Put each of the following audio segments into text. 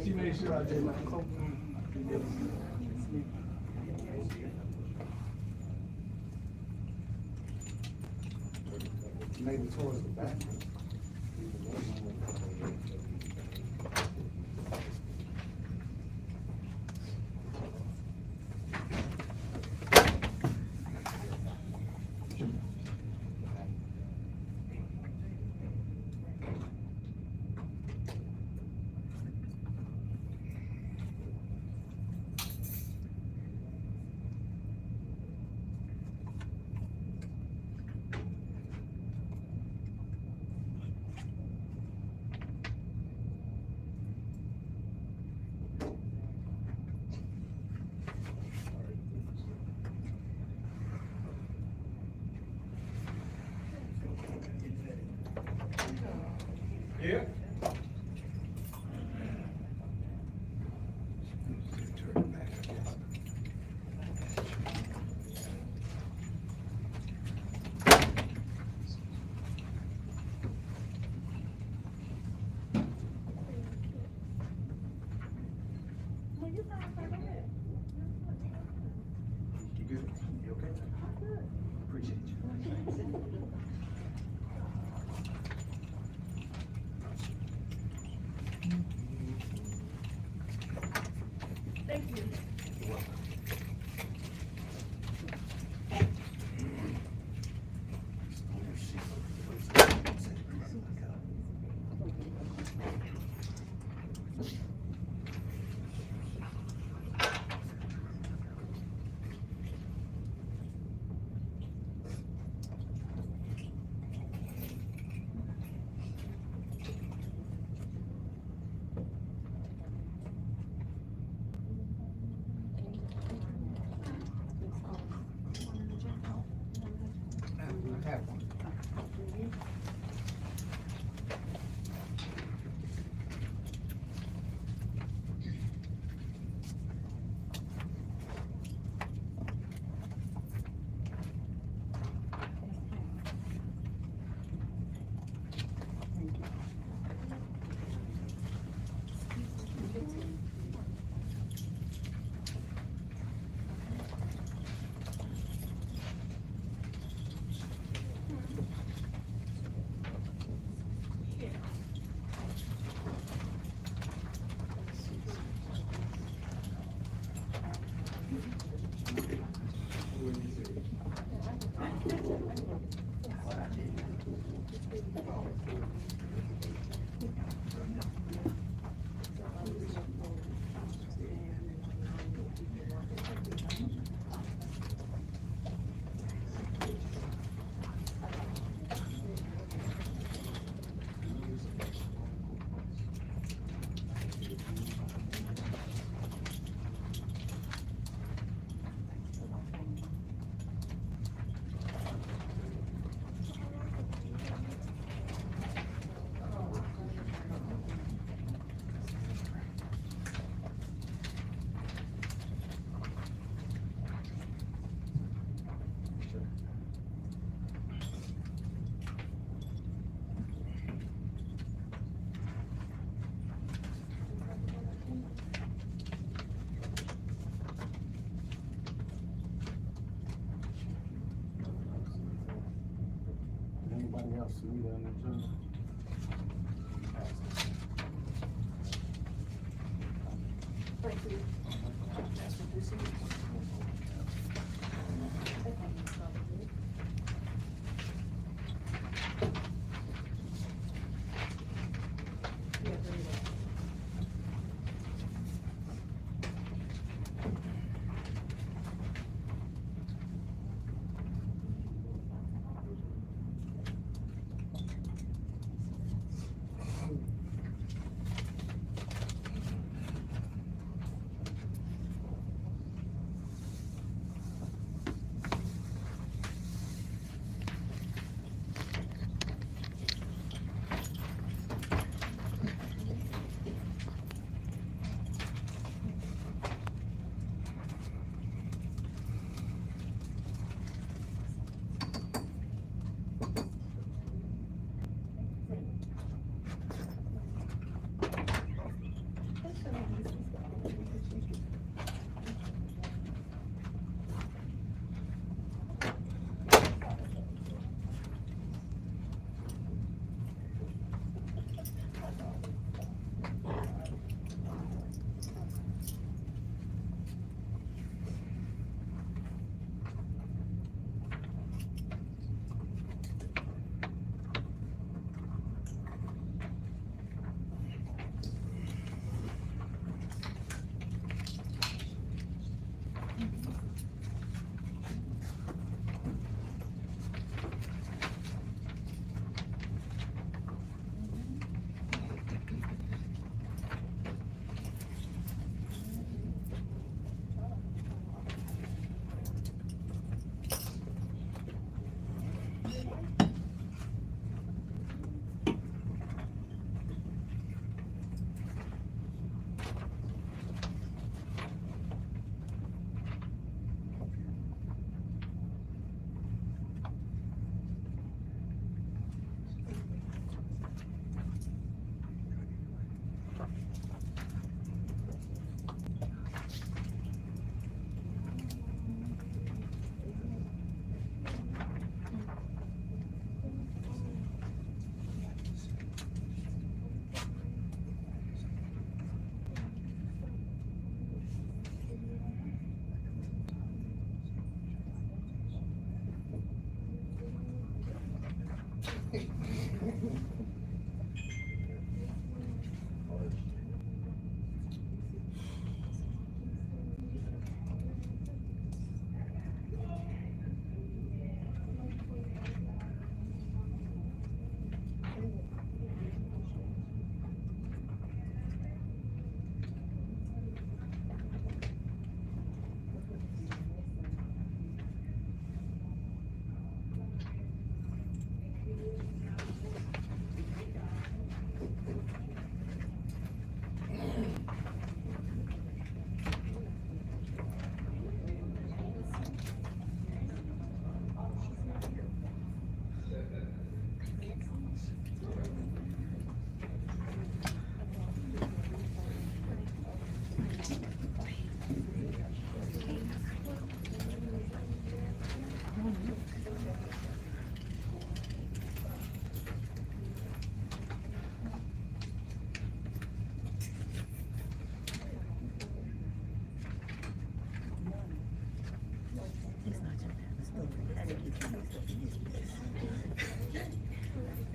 She made sure I did my coat. Maybe towards the back. Yeah. You good? You okay? Appreciate you. Thank you. You're welcome. Have one. Anybody else need an agenda? Thank you. That's what this is.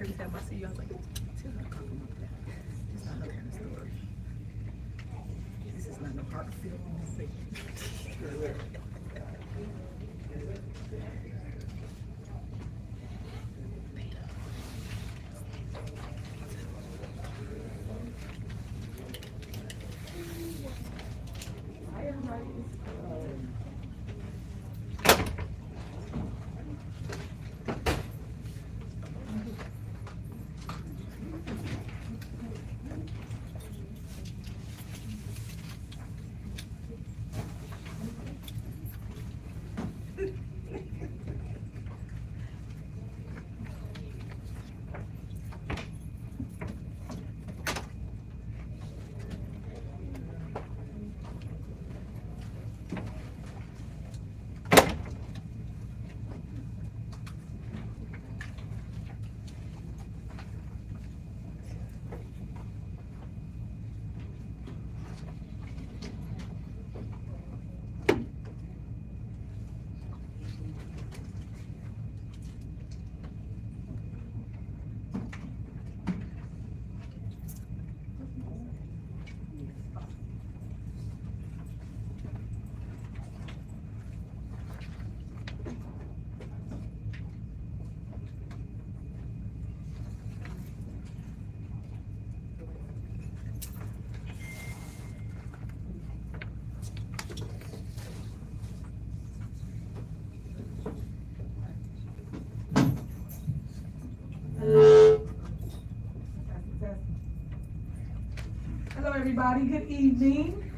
Every time I see you, I was like, tell her to come up there. It's not her kind of story. This is not no heartfelt thing. Hi, everybody. Hello, everybody. Good evening.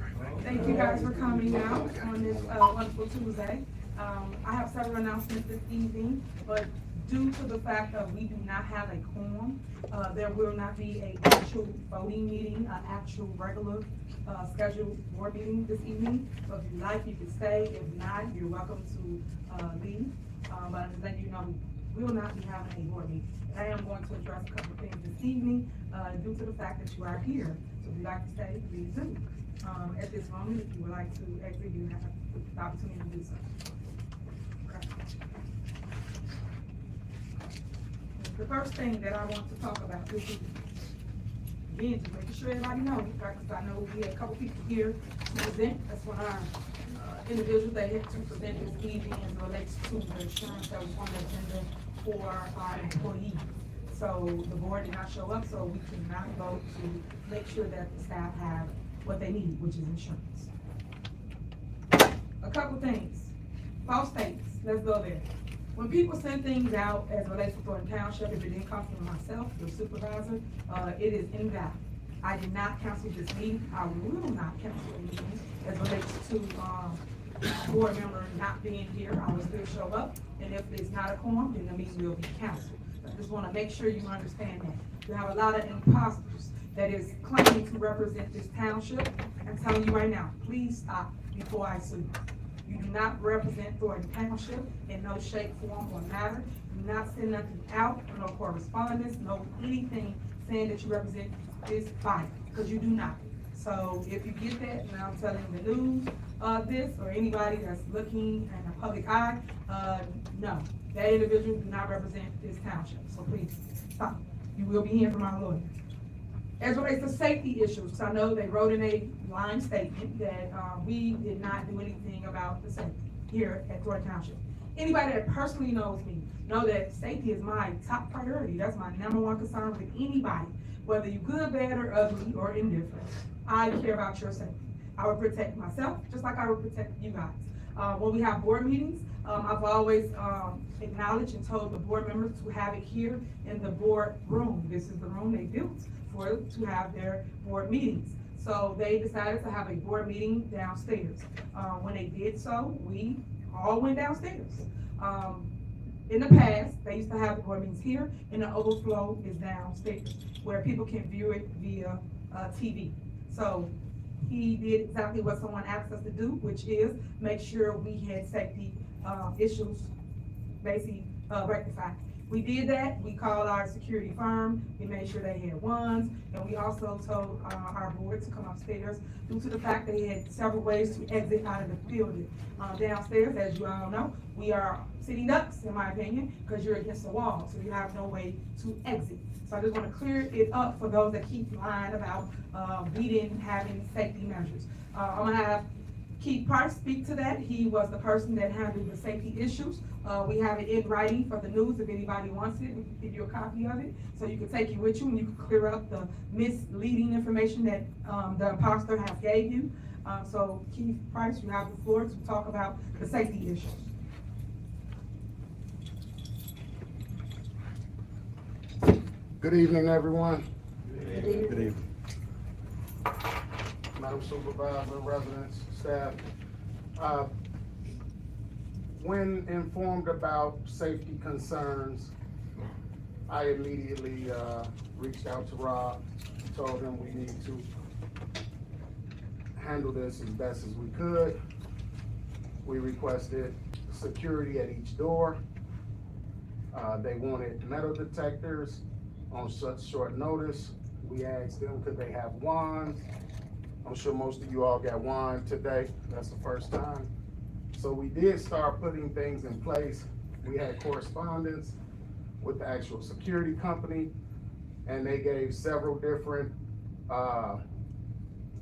Thank you guys for coming out on this wonderful Tuesday. I have several announcements this evening, but due to the fact that we do not have a quorum, there will not be an actual voting meeting, an actual regular scheduled board meeting this evening. So if you like, you can stay. If not, you're welcome to leave. But I'm just letting you know, we will not be having a board meeting. I am going to address a couple of things this evening due to the fact that you are here. So if you'd like to stay, please do. At this moment, if you would like to exit, you have the opportunity to do so. Okay. The first thing that I want to talk about this evening, again, just making sure everybody knows, because I know we had a couple people here to present. That's one of our individuals that had to present this evening as it relates to the insurance that was on the agenda for our employees. So the board did not show up, so we could not vote to make sure that the staff have what they need, which is insurance. A couple things. False statements. Let's go there. When people send things out as it relates to Thornton Township, if it didn't come from myself, the supervisor, it is invalid. I did not cancel this meeting. I will not cancel a meeting as it relates to board member not being here. I will still show up, and if it's not a quorum, then the meeting will be canceled. I just want to make sure you understand that. You have a lot of imposters that is claiming to represent this township. I'm telling you right now, please stop before I sue you. You do not represent Thornton Township in no shape, form, or matter. Do not send nothing out, no correspondence, no anything saying that you represent this body, because you do not. So if you get that, and I'm telling the news, this, or anybody that's looking in the public eye, no. That individual do not represent this township, so please stop. You will be hearing from our lawyer. As it relates to safety issues, I know they wrote in a line statement that, we did not do anything about the safety here at Thornton Township. Anybody that personally knows me, know that safety is my top priority. That's my #1 concern with anybody, whether you good, bad, or ugly, or indifferent. I care about your safety. I will protect myself, just like I will protect you guys. When we have board meetings, I've always, acknowledged and told the board members to have it here in the board room. This is the room they built to have their board meetings. So they decided to have a board meeting downstairs. When they did so, we all went downstairs. In the past, they used to have the board meetings here, and the overflow is downstairs, where people can view it via, TV. So he did exactly what someone asked us to do, which is make sure we had safety, issues basically, rectified. We did that. We called our security firm. We made sure they had ones, and we also told, our board to come upstairs due to the fact they had several ways to exit out of the building. Downstairs, as you all know, we are sitting ducks, in my opinion, because you're against the wall, so you have no way to exit. So I just want to clear it up for those that keep lying about, we didn't have any safety measures. I'm gonna have Keith Price speak to that. He was the person that handled the safety issues. We have it in writing for the news if anybody wants it. We can give you a copy of it, so you can take it with you and you can clear up the misleading information that, the imposter has gave you. So Keith Price, you have the floor to talk about the safety issues. Good evening, everyone. Good evening. Madam Supervisor, residents, staff. When informed about safety concerns, I immediately reached out to Rob, told him we need to handle this as best as we could. We requested security at each door. They wanted metal detectors on such short notice. We asked them, could they have wands? I'm sure most of you all got wine today. That's the first time. So we did start putting things in place. We had correspondence with the actual security company, and they gave several different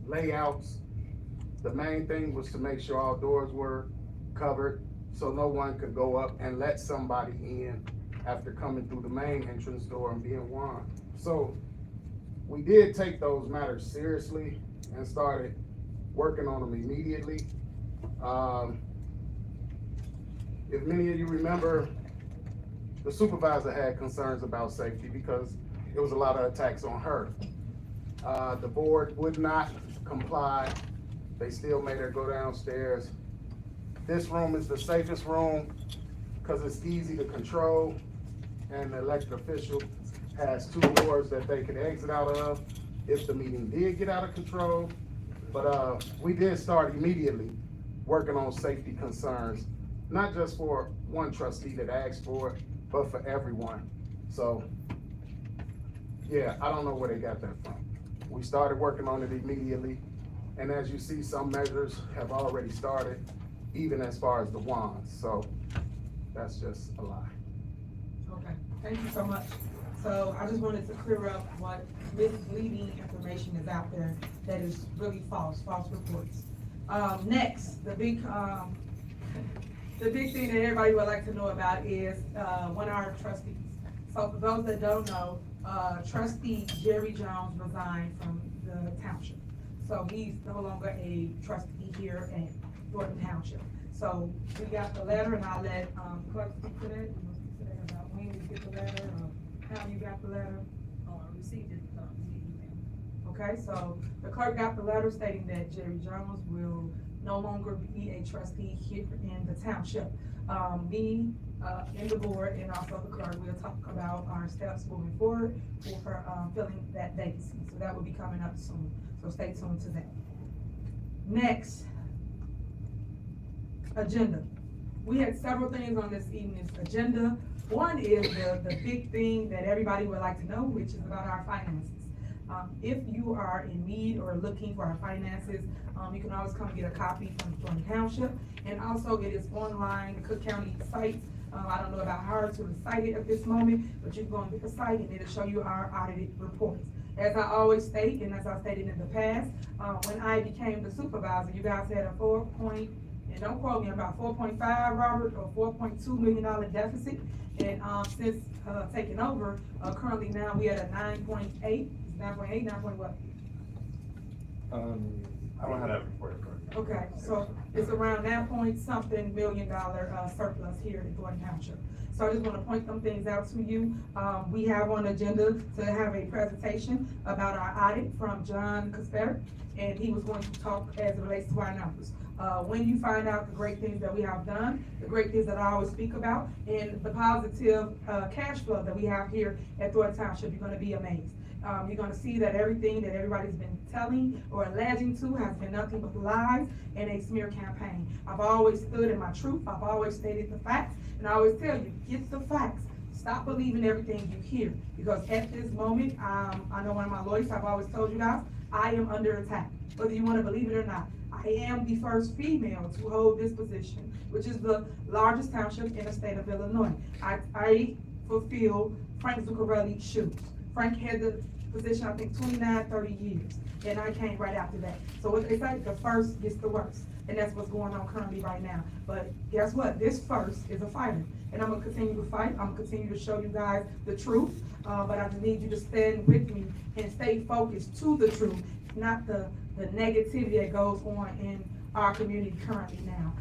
layouts. The main thing was to make sure all doors were covered so no one could go up and let somebody in after coming through the main entrance door and being warned. So we did take those matters seriously and started working on them immediately. If many of you remember, the supervisor had concerns about safety because there was a lot of attacks on her. The board would not comply. They still made her go downstairs. This room is the safest room because it's easy to control, and the elected official has 2 doors that they could exit out of if the meeting did get out of control. But we did start immediately working on safety concerns, not just for one trustee that asked for it, but for everyone. So, yeah, I don't know where they got that from. We started working on it immediately, and as you see, some measures have already started, even as far as the wands. So that's just a lie. Okay, thank you so much. So I just wanted to clear up what misleading information is out there that is really false reports. Next, the big thing that everybody would like to know about is, one of our trustees. So for those that don't know, trustee Jerry Jones resigned from the township. So he's no longer a trustee here at Thornton Township. So we got the letter, and I'll let, clerk speak to that. You want to speak to that about when you get the letter, or how you got the letter? I received it, via email. Okay, so the clerk got the letter stating that Jerry Jones will no longer be a trustee here in the township. Me, and the board, and also the clerk, we'll talk about our steps moving forward for filling that vacancy. So that will be coming up soon, so stay tuned to that. Next, agenda. We had several things on this evening's agenda. One is the big thing that everybody would like to know, which is about our finances. If you are in need or looking for our finances, you can always come get a copy from Thornton Township. And also it is online, the Cook County site, I don't know about how to recite it at this moment, but you can go on the site and it'll show you our audited reports. As I always state, and as I stated in the past, when I became the supervisor, you guys had a and don't quote me, about 4.5, Robert, or $4.2 million deficit. And since taking over, currently now we at a 9.8, 9.8, 9 point what? I don't have that report in front of me. Okay, so it's around that point something $1 million surplus here in Thornton Township. So I just want to point some things out to you. We have on the agenda to have a presentation about our audit from John Casper, and he was going to talk as it relates to our numbers. When you find out the great things that we have done, the great things that I always speak about, and the positive cash flow that we have here at Thornton Township, you're going to be amazed. You're going to see that everything that everybody's been telling or alleging to has been nothing but lies and a smear campaign. I've always stood in my truth. I've always stated the facts, and I always tell you, get the facts. Stop believing everything you hear, because at this moment, I know one of my lawyers, I've always told you guys, I am under attack, whether you want to believe it or not. I am the first female to hold this position, which is the largest township in the state of Illinois. I fulfill Frank Zuccarelli's shoes. Frank had the position, I think, 29, 30 years, and I came right after that. So what they say, the first gets the worst, and that's what's going on currently right now. But guess what? This first is a fighter, and I'm gonna continue to fight. I'm gonna continue to show you guys the truth, but I just need you to stand with me and stay focused to the truth, not the negativity that goes on in our community currently now.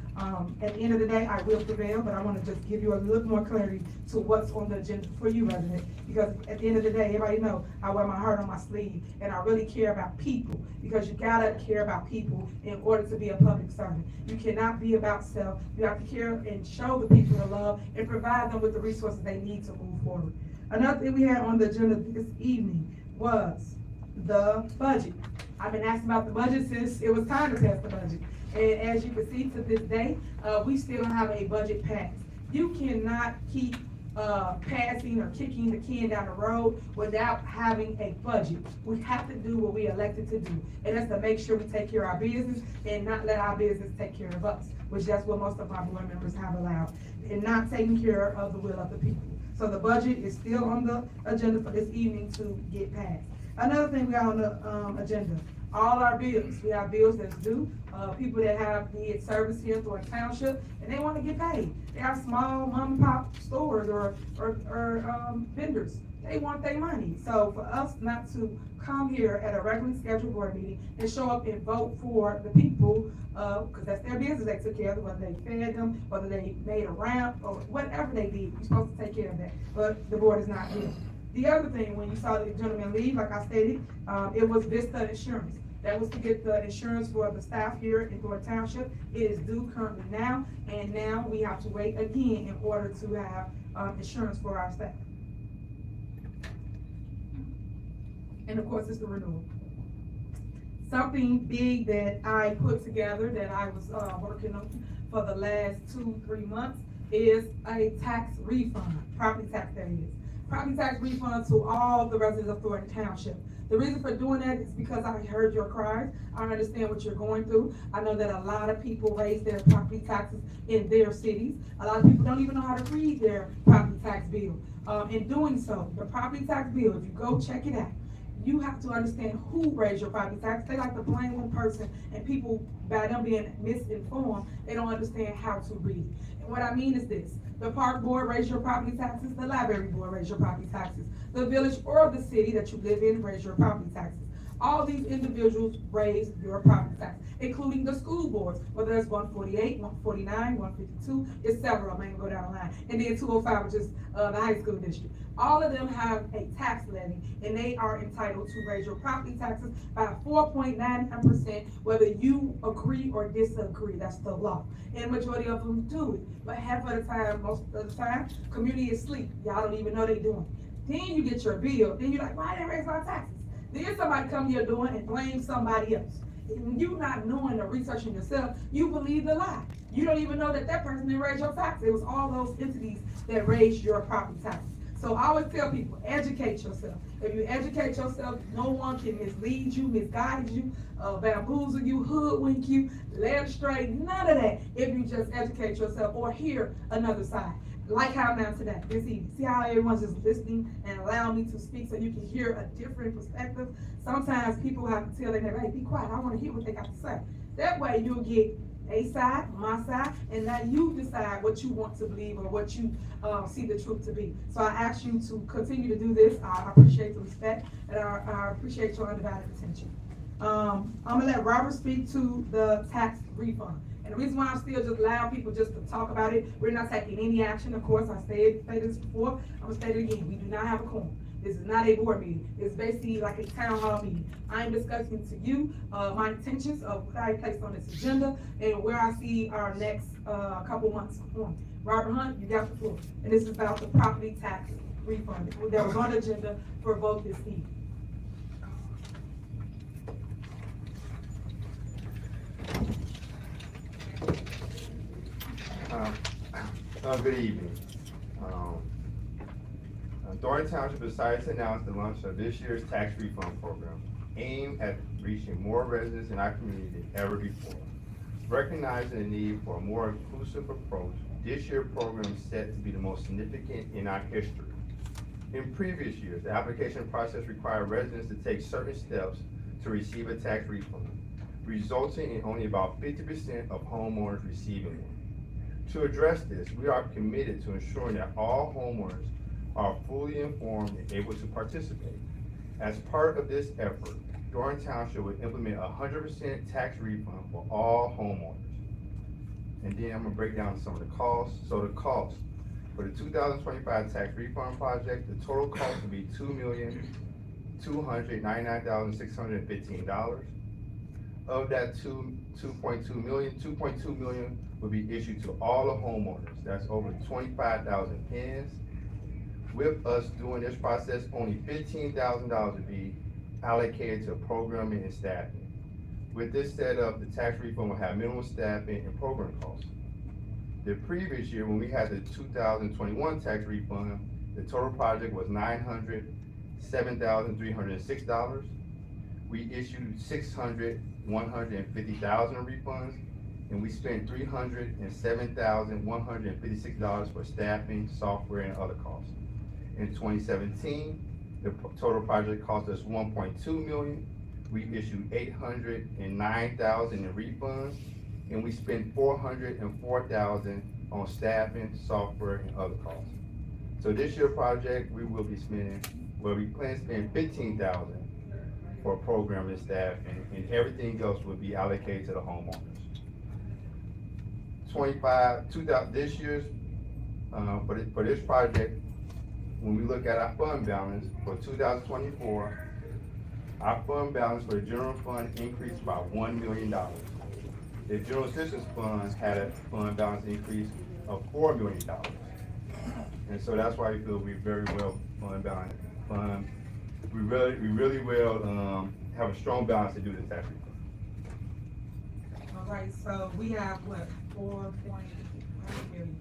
At the end of the day, I will prevail, but I want to just give you a little more clarity to what's on the agenda for you, residents, because at the end of the day, everybody know I wear my heart on my sleeve, and I really care about people, because you gotta care about people in order to be a public servant. You cannot be about self. You have to care and show the people the love and provide them with the resources they need to move forward. Another thing we had on the agenda this evening was the budget. I've been asking about the budget since it was time to pass the budget. And as you can see to this day, we still don't have a budget passed. You cannot keep passing or kicking the can down the road without having a budget. We have to do what we elected to do, and that's to make sure we take care of our business and not let our business take care of us, which that's what most of our board members have allowed, and not taking care of the will of the people. So the budget is still on the agenda for this evening to get passed. Another thing we got on the agenda, all our bills. We have bills that's due, people that have needed service here through a township, and they want to get paid. They have small mom and pop stores or vendors. They want their money. So for us not to come here at a regularly scheduled board meeting and show up and vote for the people, because that's their business they took care of, whether they fed them, whether they made a ramp, or whatever they did, you're supposed to take care of that. But the board is not here. The other thing, when you saw the gentleman leave, like I stated, it was Vista Insurance. That was to get the insurance for the staff here in Thornton Township. It is due currently now, and now we have to wait again in order to have insurance for our staff. And of course, it's the renewal. Something big that I put together that I was working on for the last 2-3 months is a tax refund, property tax that is. Property tax refund to all the residents of Thornton Township. The reason for doing that is because I heard your cries. I understand what you're going through. I know that a lot of people raise their property taxes in their cities. A lot of people don't even know how to read their property tax bill. In doing so, the property tax bill, if you go check it out, you have to understand who raised your property tax. They like to blame one person, and people, by them being misinformed, they don't understand how to read. And what I mean is this: the park board raised your property taxes, the library board raised your property taxes, the village or the city that you live in raised your property taxes. All these individuals raise your property tax, including the school boards, whether that's 148, 149, 152, it's several, I'm gonna go down the line. And then 205, which is the high school district. All of them have a tax levy, and they are entitled to raise your property taxes by 4.99%, whether you agree or disagree. That's the law. And majority of them do it. But half of the time, most of the time, community is asleep. Y'all don't even know they doing it. Then you get your bill, then you're like, why didn't they raise my taxes? Then somebody come here doing and blame somebody else. And you not knowing or researching yourself, you believe the lie. You don't even know that that person didn't raise your taxes. It was all those entities that raised your property taxes. So I always tell people, educate yourself. If you educate yourself, no one can mislead you, misguide you, bamboozle you, hoodwink you, led astray, none of that if you just educate yourself or hear another side. like how I'm now today, this evening. See how everyone's just listening and allowing me to speak so you can hear a different perspective. Sometimes people have to tell their neighbor, hey, be quiet, I wanna hear what they got to say. That way you'll get a side, my side, and now you decide what you want to believe or what you see the truth to be. So I ask you to continue to do this. I appreciate the respect and I appreciate your undivided attention. I'm gonna let Robert speak to the tax refund. And the reason why I'm still just allowing people just to talk about it, we're not taking any action, of course. I stated this before, I'm gonna state it again. We do not have a quorum. This is not a board meeting. It's basically like a town hall meeting. I am discussing to you my intentions of what I placed on this agenda and where I see our next couple months on. Robert Hunt, you got the floor. And this is about the property tax refund that was on the agenda for vote this evening. Good evening. Thornton Township decided to announce the launch of this year's tax refund program, aimed at reaching more residents in our community than ever before. Recognizing the need for a more inclusive approach, this year's program is set to be the most significant in our history. In previous years, the application process required residents to take certain steps to receive a tax refund, resulting in only about 50% of homeowners receiving one. To address this, we are committed to ensuring that all homeowners are fully informed and able to participate. As part of this effort, Thornton Township will implement 100% tax refund for all homeowners. And then I'm gonna break down some of the costs. So the cost for the 2025 tax refund project, the total cost will be $2,299,615. Of that $2.2 million will be issued to all the homeowners. That's over 25,000 pins. With us doing this process, only $15,000 will be allocated to programming and staffing. With this setup, the tax refund will have minimal staffing and program costs. The previous year, when we had the 2021 tax refund, the total project was $907,306. We issued 150,000 refunds, and we spent $307,156 for staffing, software, and other costs. In 2017, the total project cost us $1.2 million. We issued 809,000 in refunds, and we spent $404,000 on staffing, software, and other costs. So this year project, we will be spending, we plan to spend $15,000 for programming and staffing, and everything else will be allocated to the homeowners. This year's, for this project, when we look at our fund balance for 2024, our fund balance for the general fund increased by $1 million. The general assistance fund had a fund balance increase of $4 million. And so that's why we feel we're very well fund balanced. We really will have a strong balance to do the tax refund. All right, so we have what, 4 million?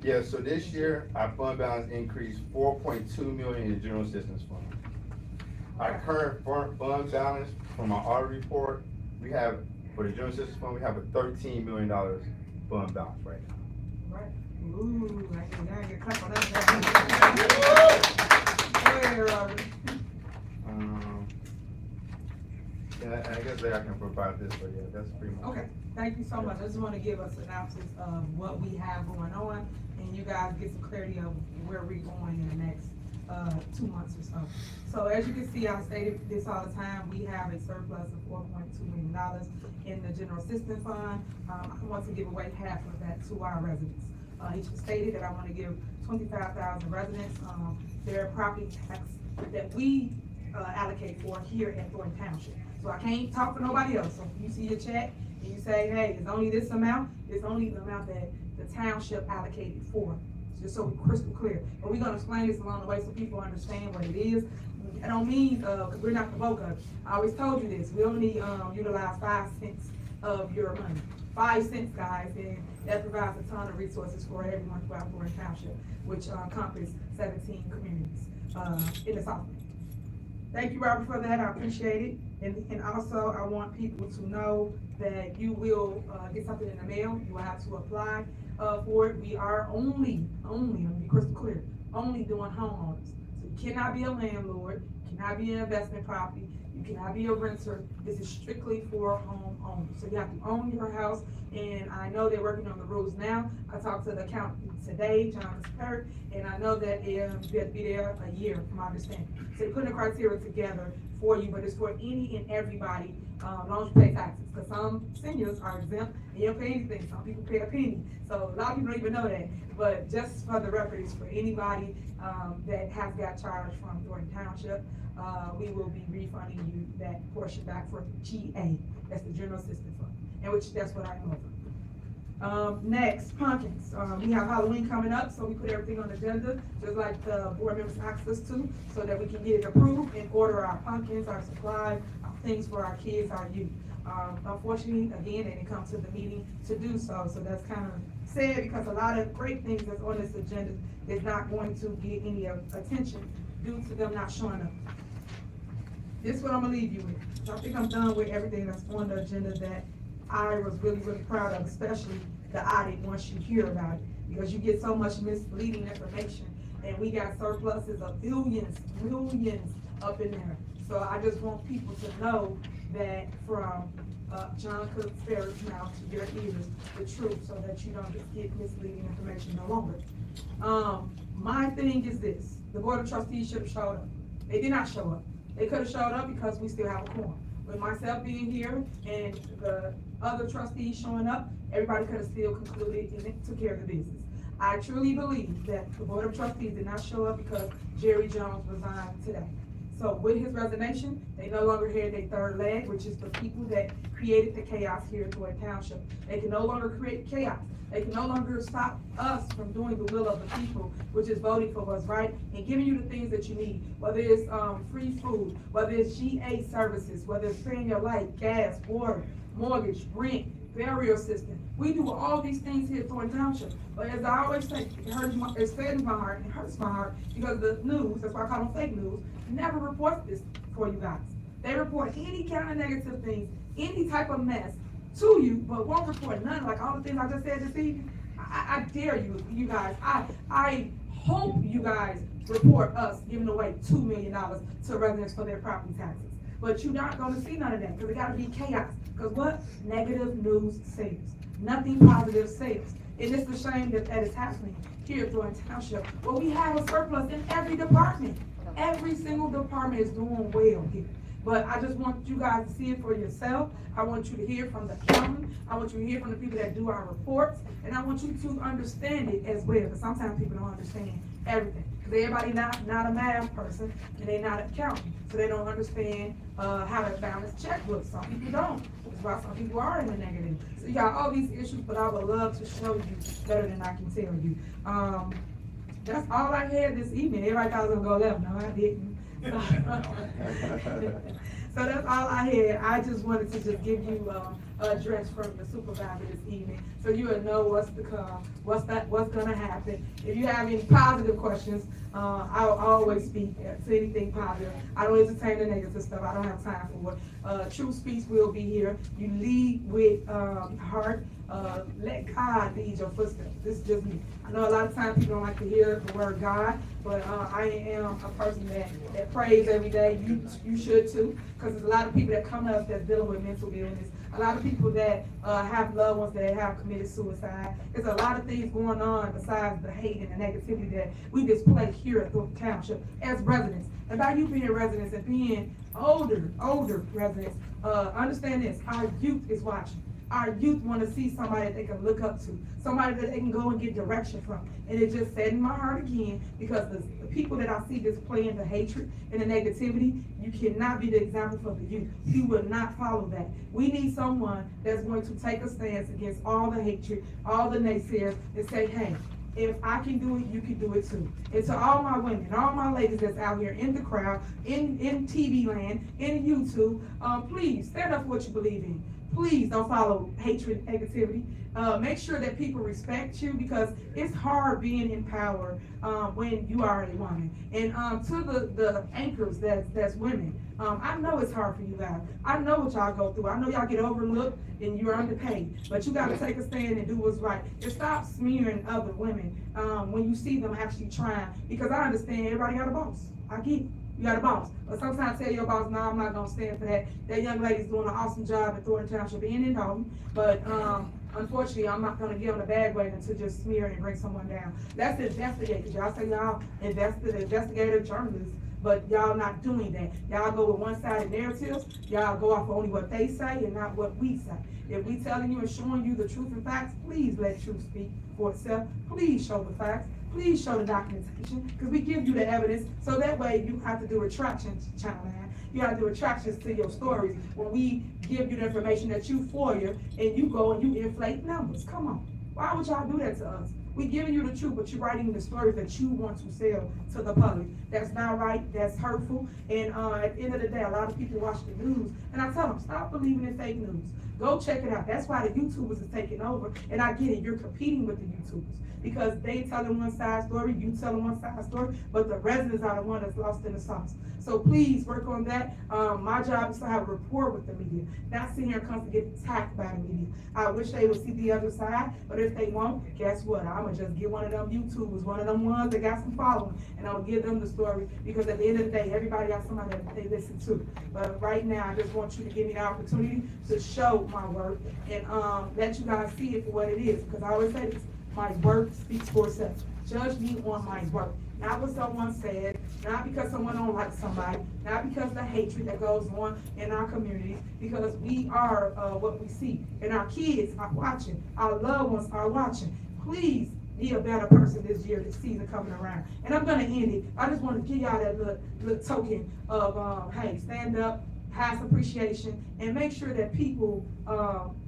Yeah, so this year, our fund balance increased $4.2 million in the general assistance fund. Our current fund balance from our audit report, we have, for the general assistance fund, we have a $13 million fund balance right now. Right. Ooh, I can clap on that. Go ahead, Robert. And I guess that I can provide this, but yeah, that's pretty much. Okay, thank you so much. I just want to give us an synopsis of what we have going on, and you guys get some clarity of where we're going in the next 2 months or so. So as you can see, I stated this all the time, we have a surplus of $4.2 million in the general assistance fund. I want to give away half of that to our residents. Each stated that I want to give 25,000 residents their property tax that we allocate for here at Thornton Township. So I can't talk for nobody else. So if you see your check and you say, hey, it's only this amount, it's only the amount that the township allocated for. Just so we're crystal clear. But we're gonna explain this along the way so people understand what it is. I don't mean, cause we're not the bulk of it. I always told you this, we only utilize 5 cents of your money. 5 cents, guys, and that provides a ton of resources for everyone throughout Thornton Township, which encompass 17 communities in the South. Thank you, Robert, for that. I appreciate it. And also, I want people to know that you will get something in the mail. You will have to apply. for it. We are only, I'm gonna be crystal clear, only doing homeowners. So you cannot be a landlord, you cannot be an investment property, you cannot be a renter. This is strictly for homeowners. So you have to own your house, and I know they're working on the rules now. I talked to the accountant today, John Kirk, and I know that you have to be there a year, from my understanding. So they're putting the criteria together for you, but it's for any and everybody, as long as you pay taxes. Because some seniors are exempt, and you don't pay anything. Some people pay a penny. So a lot of people don't even know that. But just for the record, it's for anybody that has got charged from Thornton Township. We will be refunding you that portion back for GA. That's the General Assistance Fund, and which that's what I am over. Next, pumpkins. We have Halloween coming up, so we put everything on the agenda, just like the board members asked us to, so that we can get it approved and order our pumpkins, our supplies, our things for our kids, our youth. Unfortunately, again, they didn't come to the meeting to do so, so that's kind of sad, because a lot of great things that's on this agenda is not going to get any attention due to them not showing up. This is what I'm gonna leave you with. I think I'm done with everything that's on the agenda that I was really, really proud of, especially the audit once you hear about it, because you get so much misleading information, and we got surpluses of millions up in there. So I just want people to know that from John Cook's Ferris mouth to your ears, the truth, so that you don't just get misleading information no longer. My thing is this: the Board of Trustees should have showed up. They did not show up. They could have showed up because we still have a quorum. With myself being here and the other trustees showing up, everybody could have still concluded and took care of the business. I truly believe that the Board of Trustees did not show up because Jerry Jones resigned today. So with his resignation, they no longer had their third leg, which is the people that created the chaos here in Thornton Township. They can no longer create chaos. They can no longer stop us from doing the will of the people, which is voting for us, right? And giving you the things that you need, whether it's free food, whether it's GA services, whether it's paying your light, gas, water, mortgage, rent, burial system. We do all these things here at Thornton Township. But as I always say, it saddens my heart, it hurts my heart, because the news, that's why I call them fake news, never reports this for you guys. They report any kind of negative things, any type of mess to you, but won't report none, like all the things I just said this evening. I dare you guys. I hope you guys report us giving away $2 million to residents for their property taxes. But you're not gonna see none of that, because it gotta be chaos. Because what? Negative news sells. Nothing positive sells. And it's a shame that that is happening here at Thornton Township, where we have a surplus in every department. Every single department is doing well here. But I just want you guys to see it for yourself. I want you to hear from the accountant. I want you to hear from the people that do our reports. And I want you to understand it as well, because sometimes people don't understand everything. Because everybody not a math person, and they're not an accountant. So they don't understand how to balance checkbooks. Some people don't. That's why some people are in the negative. So you got all these issues, but I would love to show you better than I can tell you. That's all I had this evening. Everybody thought I was gonna go left. No, I didn't. So that's all I had. I just wanted to just give you a address from the supervisor this evening, so you will know what's to come, what's gonna happen. If you have any positive questions, I'll always speak to anything positive. I don't entertain the negative stuff. I don't have time for it. True speech will be here. You lead with heart. Let God lead your footsteps. This is just me. I know a lot of times people don't like to hear the word God, but I am a person that prays every day. You should too, because there's a lot of people that come to us that's dealing with mental illness. A lot of people that have loved ones that have committed suicide. There's a lot of things going on besides the hate and the negativity that we display here at Thornton Township as residents. And by you being residents and being older residents, understand this: our youth is watching. Our youth want to see somebody that they can look up to, somebody that they can go and get direction from. And it just saddened my heart again, because the people that I see displaying the hatred and the negativity, you cannot be the example for the youth. You will not follow that. We need someone that's going to take a stance against all the hatred, all the naysayers, and say, hey, if I can do it, you can do it too. And to all my women, all my ladies that's out here in the crowd, in TV land, in YouTube, please stand up for what you believe in. Please don't follow hatred, negativity. Make sure that people respect you, because it's hard being in power when you are a woman. And to the anchors that's women, I know it's hard for you guys. I know what y'all go through. I know y'all get overlooked and you're underpaid, but you got to take a stand and do what's right. And stop smearing other women when you see them actually trying, because I understand everybody got a boss. I get it. You got a boss. But sometimes tell your boss, no, I'm not going to stand for that. That young lady's doing an awesome job at Thornton Township and in Township, but unfortunately, I'm not going to give them a bag wagon to just smear and bring someone down. That's the investigators. Y'all say y'all investigative journalists, but y'all not doing that. Y'all go with one-sided narratives. Y'all go off only what they say and not what we say. If we telling you and showing you the truth and facts, please let truth speak for itself. Please show the facts. Please show the documentation, because we give you the evidence, so that way you have to do retractions, Channel 9. You have to do retractions to your stories when we give you the information that you FOIA and you go and you inflate numbers. Come on. Why would y'all do that to us? We giving you the truth, but you're writing the stories that you want to sell to the public. That's not right. That's hurtful. And at the end of the day, a lot of people watch the news, and I tell them, stop believing in fake news. Go check it out. That's why the YouTubers are taking over. And I get it. You're competing with the YouTubers, because they telling one side story, you telling one side story, but the residents are the one that's lost in the sauce. So please work on that. My job is to have a rapport with the media, not sit here and constantly get attacked by the media. I wish they would see the other side, but if they won't, guess what? I'm gonna just get one of them YouTubers, one of them ones that got some following, and I'll give them the story, because at the end of the day, everybody got somebody that they listen to. But right now, I just want you to give me the opportunity to show my work and let you guys see it for what it is, because I always say this, my work speaks for itself. Judge me on my work, not what someone said, not because someone don't like somebody, not because the hatred that goes on in our communities, because we are what we see, and our kids are watching, our loved ones are watching. Please be a better person this year, this season coming around. And I'm gonna end it. I just want to give y'all that little token of hey, stand up, have appreciation, and make sure that people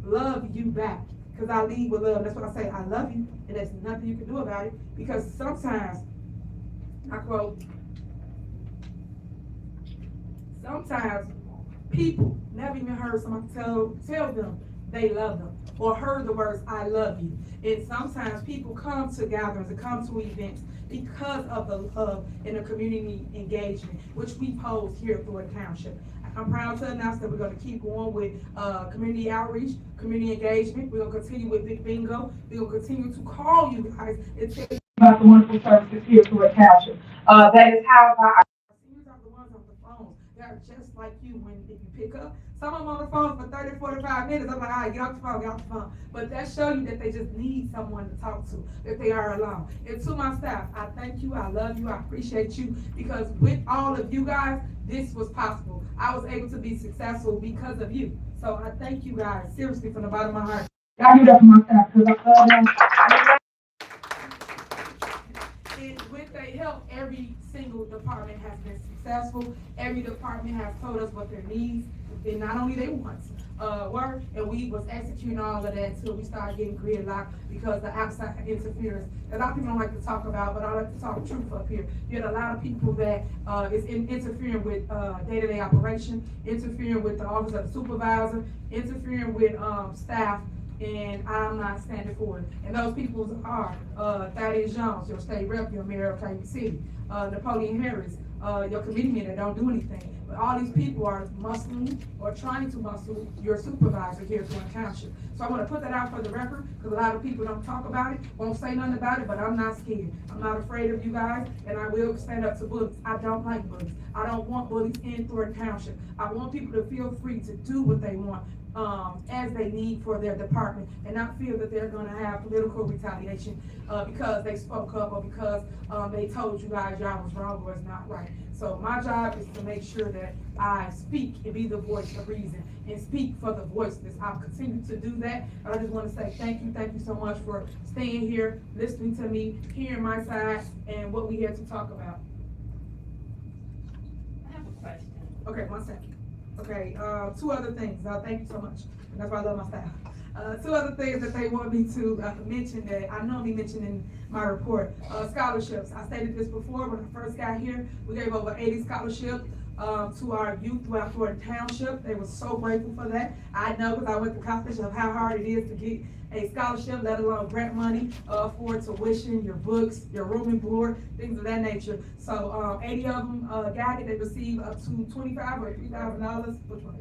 love you back. Because I lead with love. That's what I say. I love you, and there's nothing you can do about it. Because sometimes, I quote, sometimes people never even heard somebody tell them they love them, or heard the words, I love you. And sometimes people come to gatherings and come to events because of the love and the community engagement, which we pose here at Thornton Township. I'm proud to announce that we're going to keep going with community outreach, community engagement. We're going to continue with Big Bingo. We're going to continue to call you guys and tell you about the wonderful services here at Thornton Township. That is how our seniors are the ones on the phone. They're just like you when if you pick up. Some of them on the phone for 30, 45 minutes. I'm like, all right, get off the phone, get off the phone. But that shows you that they just need someone to talk to, that they are alone. And to my staff, I thank you, I love you, I appreciate you, because with all of you guys, this was possible. I was able to be successful because of you. So I thank you guys, seriously, from the bottom of my heart. Y'all give it up for my staff, because I love them. And with their help, every single department has been successful. Every department has told us what their needs, and not only their wants, were, and we was executing all of that until we started getting gridlocked because the outside interference. A lot of people don't like to talk about, but I like to talk truth up here. You had a lot of people that is interfering with day-to-day operation, interfering with the office of the supervisor, interfering with staff, and I'm not standing for it. And those people are Thaddeus Jones, your state rep, your mayor of Kansas City, Napoleon Harris, your committeemen that don't do anything. But all these people are muscling or trying to muscle your supervisor here at Thornton Township. So I want to put that out for the record, because a lot of people don't talk about it, won't say nothing about it, but I'm not scared. I'm not afraid of you guys, and I will stand up to bullies. I don't like bullies. I don't want bullies in Thornton Township. I want people to feel free to do what they want as they need for their department, and not feel that they're going to have political retaliation because they spoke up or because they told you guys y'all was wrong or it's not right. So my job is to make sure that I speak and be the voice of reason and speak for the voiceless. I'll continue to do that. I just want to say thank you so much for staying here, listening to me, hearing my side, and what we had to talk about. I have a question. Okay, 1 second. Okay, 2 other things. Thank you so much. And that's why I love my staff. 2 other things that they want me to mention that I normally mention in my report. Scholarships. I stated this before when I first got here. We gave over 80 scholarships. to our youth throughout Thornton Township. They were so grateful for that. I know because I went to college of how hard it is to get a scholarship, let alone grant money, for tuition, your books, your room and board, things of that nature. So, 80 of them, got it. They received up to $25 or $3,000. Which one?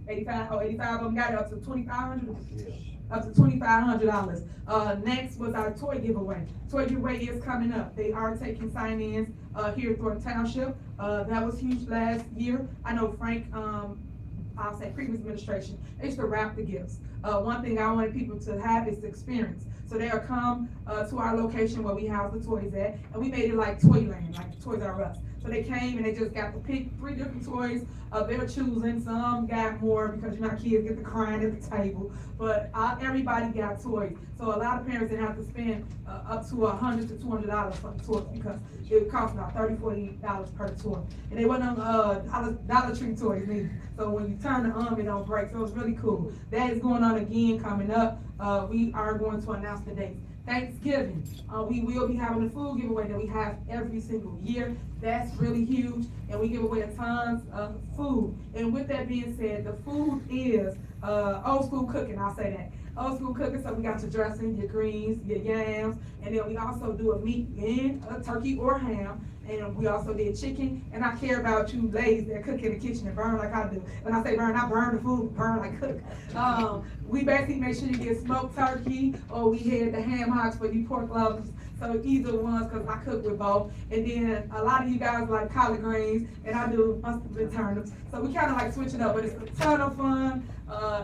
85. Oh, 85 of them got it up to $2,500. Up to $2,500. Next was our toy giveaway. Toy giveaway is coming up. They are taking sign-ins here at Thornton Township. That was huge last year. I know Frank, I'll say previous administration, they used to wrap the gifts. One thing I wanted people to have is the experience. So they'll come to our location where we house the toys at, and we made it like Toyland, like Toys R Us. So they came and they just got to pick 3 different toys of their choosing. Some got more because you know kids get to crying at the table, but everybody got toys. So a lot of parents didn't have to spend up to $100 to $200 for the toys because it cost about $30, $40 per toy. And they wasn't on Dollar Tree toys either. So when you turn the it don't break. So it's really cool. That is going on again coming up. We are going to announce the dates. Thanksgiving, we will be having a food giveaway that we have every single year. That's really huge, and we give away tons of food. And with that being said, the food is old school cooking, I'll say that. Old school cooking, so we got your dressing, your greens, your yams, and then we also do a meat and a turkey or ham, and we also did chicken. And I care about you ladies that cook in the kitchen and burn like I do. When I say burn, I burn the food, burn like cook. We basically make sure you get smoked turkey, or we had the ham hocks for you pork lovers. So either ones, because I cook with both. And then a lot of you guys like collard greens, and I do mustard and turnips. So we kind of like switch it up, but it's a ton of fun.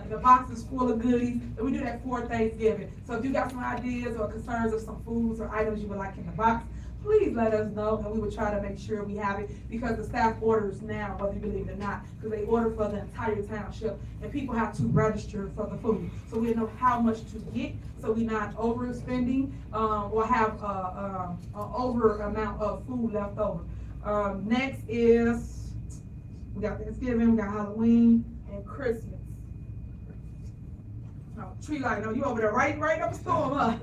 The box is full of goodies, and we do that for Thanksgiving. So if you got some ideas or concerns of some foods or items you would like in the box, please let us know, and we will try to make sure we have it, because the staff orders now, whether you believe it or not, because they order for the entire township, and people have to register for the food. So we know how much to get, so we're not overspending, or have an over amount of food left over. Next is, we got Thanksgiving, we got Halloween, and Christmas. Oh, tree light, no, you over there right up the storm, huh?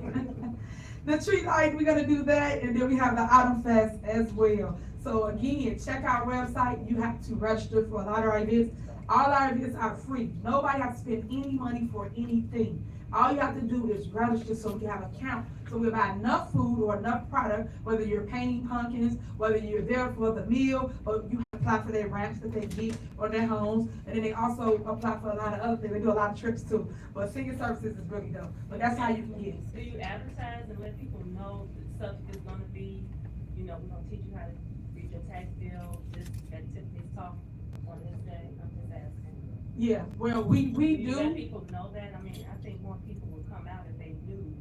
The tree light, we're gonna do that, and then we have the Autumn Fest as well. So again, check our website. You have to register for a lot of our events. All our events are free. Nobody has to spend any money for anything. All you have to do is register so we have a count. So we buy enough food or enough product, whether you're painting pumpkins, whether you're there for the meal, or you apply for their ramps that they get or their homes. And then they also apply for a lot of other things. They do a lot of trips too. But senior services is really dope. But that's how you can get it. Do you advertise and let people know the subject is gonna be, we're gonna teach you how to read your tax bill, this, that Tiffany's talk on this day? I'm just asking. Yeah, well, we Do you let do. people know that? I mean, I think more people would come out if they knew,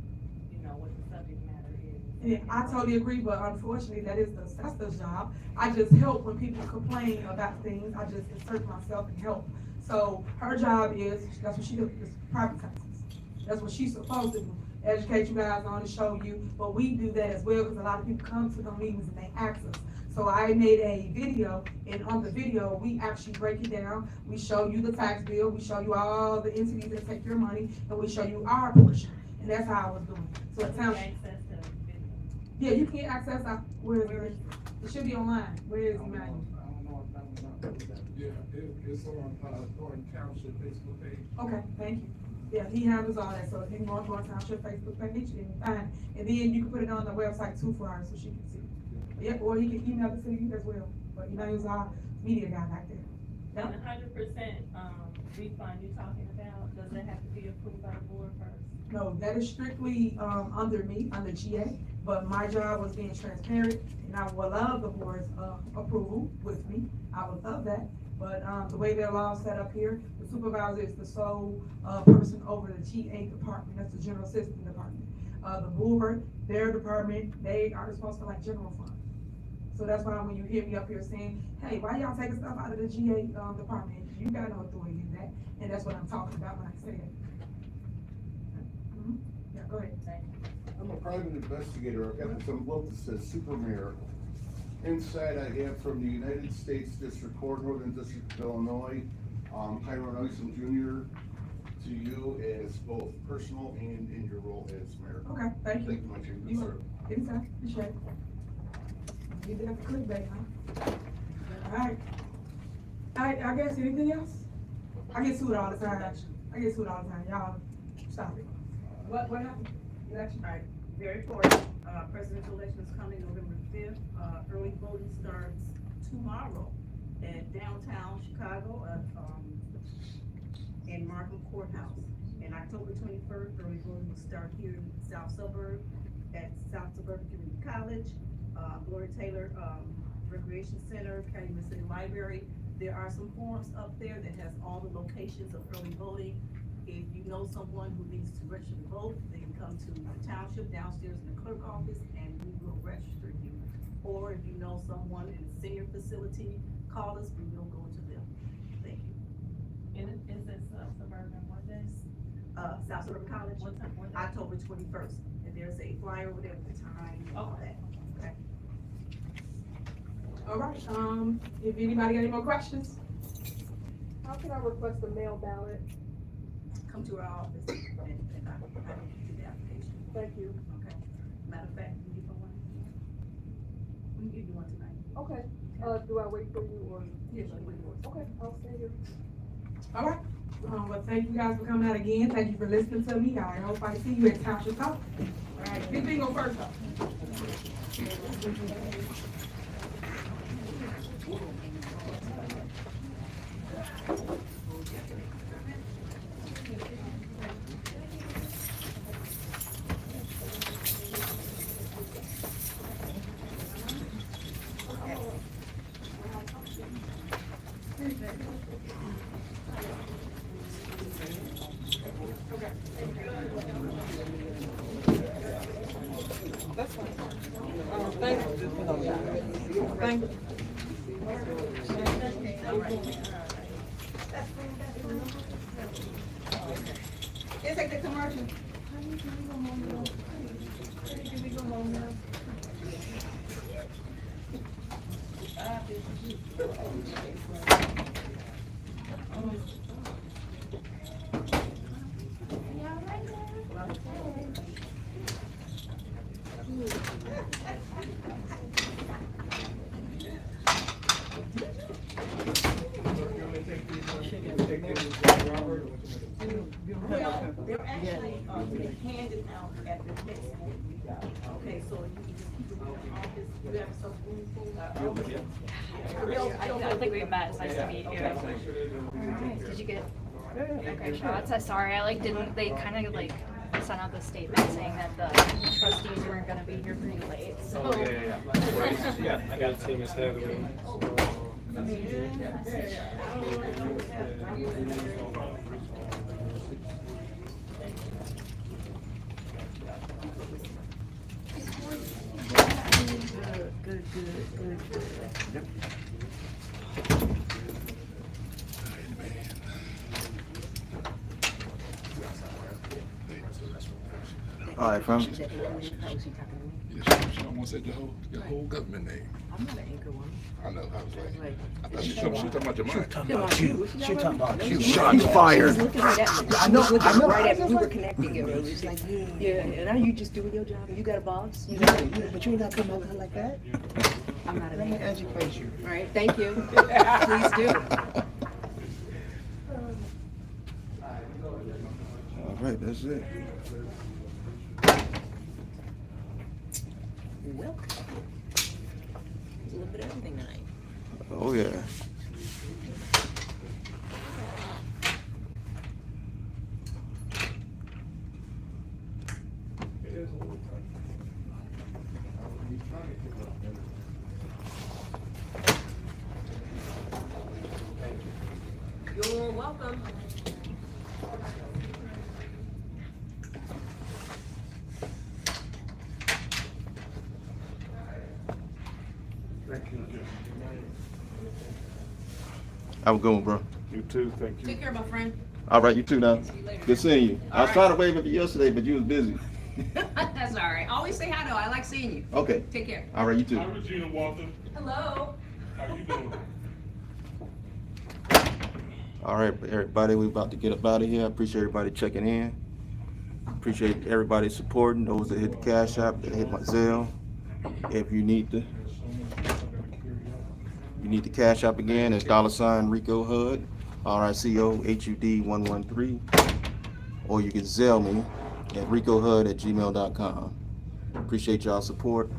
what the subject matter is. Yeah, I totally agree, but unfortunately, that is the assessor's job. I just help when people complain about things. I just insert myself and help. So her job is, that's what she does, is property taxes. That's what she's supposed to do. Educate you guys on and show you, but we do that as well, because a lot of people come to the meetings and they ask us. So I made a video, and on the video, we actually break it down. We show you the tax bill, we show you all the entities that take your money, and we show you our portion. And that's how I was doing. So it sounds, Access to the video. yeah, you can get access, where is it? It should be online. Where is it, man? I don't know if that was on. Yeah, it's on, Thornton Township Facebook page. Okay, thank you. Yeah, he handles all that, so if you can go on Thornton Township Facebook page, you can find it. And then you can put it on the website too for her, so she can see it. Yeah, or he can email it to you as well, but he's our media guy back there. And Yeah. 100% refund you're talking about, does that have to be approved by the board first? No, that is strictly, under me, under GA, but my job was being transparent, and I would love the board's, approval with me. I would love that, but, the way their law is set up here, the supervisor is the sole, person over the GA department, that's the general assistant department. The board, their department, they are responsible for like general fund. So that's why when you hear me up here saying, hey, why y'all taking stuff out of the GA, department? You got no authority in that, and that's what I'm talking about when I say that. Yeah, go ahead. I'm a private investigator. I've got some book that says Super Mayor. Inside I have from the United States District Court, Northern District of Illinois, Tyrone Isom Jr. to you as both personal and in your role as mayor. Okay, thank you. Thank you much, You sir. anytime, appreciate it. You did have to click back, huh? All right, I guess anything else? I get sued all the time. Y'all, stop it. What happened? Election? All right, very important, presidential election is coming November fifth, early voting starts tomorrow at downtown Chicago, in Markham Courthouse. And October 21st, early voting will start here in South Suburb, at South Suburban Community College, Gloria Taylor, Recreation Center, County Mississippi Library. There are some forms up there that has all the locations of early voting. If you know someone who needs to register to vote, they can come to the Township downstairs in the clerk office and we will register you. Or if you know someone in a senior facility, call us, we will go to them. Thank you. And is this suburban, what days? South Suburban College, What time, what day? October 21st, and there's a flyer over there with the time and all that. Okay. All right, if anybody got any more questions? How can I request a mail ballot? Come to our office and I will do the application. Thank you. Okay. Matter of fact, we can give one. We can give you one tonight. Okay, do I wait for you or? Yes, you wait for us. Okay, I'll stay here. All right, well, thank you guys for coming out again. Thank you for listening to me. I hope I see you at Township Talk. All right, big bingo first though. Thank you. It's like the commercial. Well, they're actually, handed out at the next board meeting. Okay, so you can just keep them in the office, you have some room for. I think we met, it's nice to meet you. Alright, did you get, okay, shots? I'm sorry, they kind of like sent out the statement saying that the trustees weren't gonna be here pretty late, so. Oh, yeah. I got Tim is having. Good. Yep. All right, fam. She almost said your whole government name. I'm not an anchor one. I know, I was like, I thought she was talking about your mind. She talking about you. She Shots fired. looking right at me. I know, She was I know. looking right at me. We were connecting it. It was like, yeah, and now you just doing your job and you got a boss. You know, But you ain't not coming out like that. I'm not an Let me anchor. educate you. All right, thank you. Please do. All right, that's it. Welcome. There's a little bit of everything tonight. Oh, yeah. You're welcome. Have a good one, bro. You too, thank you. Take care, my friend. All right, you too now. See you later. Good seeing you. I was trying to wave at you yesterday, but you was busy. That's all right. Always say hi though. I like seeing you. Okay. Take care. All right, you too. Hi, Regina Walton. Hello. How you doing? All right, everybody, we about to get up out of here. I appreciate everybody checking in. Appreciate everybody supporting, those that hit the Cash App, that hit my Zelle. If you need You need the cash app again, it's $ Rico HUD, RICOHUD 113. Or you can Zelle me at ricohud@gmail.com. Appreciate y'all's support.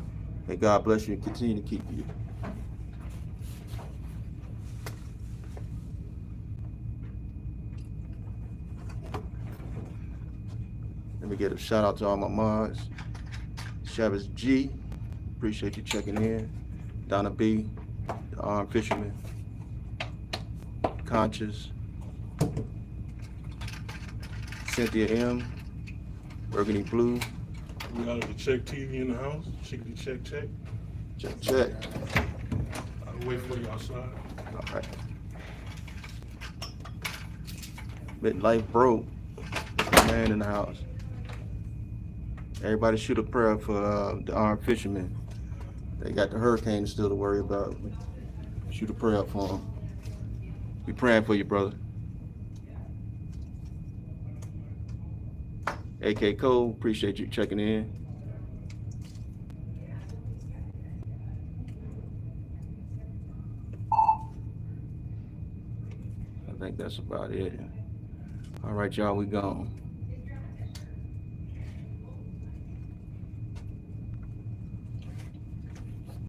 May God bless you and continue to keep you. Let me get a shout out to all my mods. Chavez G, appreciate you checking in. Donna B, the Armed Fisherman. Conscious. Cynthia M, Burgundy Blue. We got the check TV in the house, chickadee check. Check. I'll wait for you outside. All right. Midlife broke. Man in the house. Everybody shoot a prayer for the armed fishermen. They got the hurricane still to worry about. Shoot a prayer for them. We praying for you, brother. AK Cole, appreciate you checking in. I think that's about it. All right, y'all, we gone.